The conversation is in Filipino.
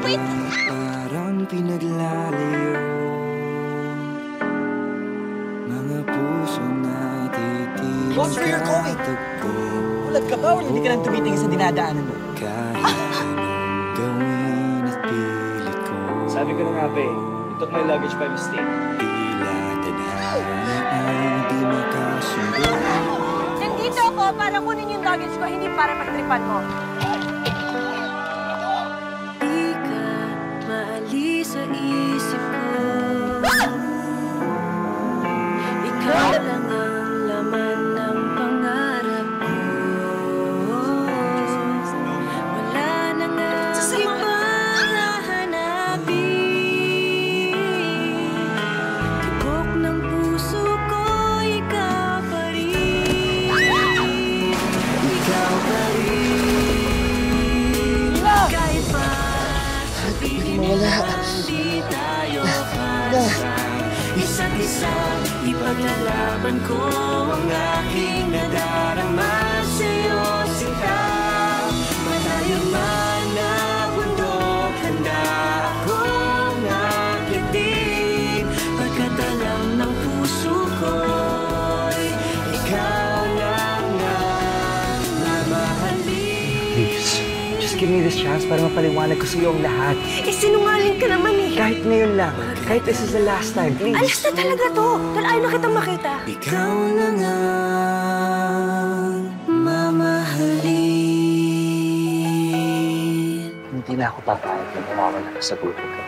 wait! Parang pinaglalayo mga puso natitiling Boss, where you're going? Ulat ka ba o hindi ka nang tumitingin sa dinadaanan mo? Kahit anong gawin at pilit ko. Sabi ko na nga, Pe, you took my luggage by mistake. Tila tadhana ay di makasundo. Nandito ako para kunin yung luggage ko, hindi para pagtripan mo. Di ka maalis sa isip ko. Ikaw lang ang laman ng pangarap ko. Wala na nga ibang hahanapin. Tibok ng puso ko, ikaw pa rin. Ikaw pa rin. Kahit pa sabihin nila di tayo para sa isa't isa, ipaglalaban ko ang aking nadarama sa'yo, sinta. Malayo man na bundok, handa akong akitin. Pagkat alam ng puso ko'y ikaw lang ang mamahalin. Please, just give me this chance para mapaliwanag ko sa'yo ang lahat. Sinungaling ka naman eh. Kahit ngayon lang. Kahit this is the last time, please. Alas na talaga to. Dahil ayaw na kitang makita. Ikaw lang ang mamahalin. Hindi na ako papayag na mawawala ka sa buhay ko.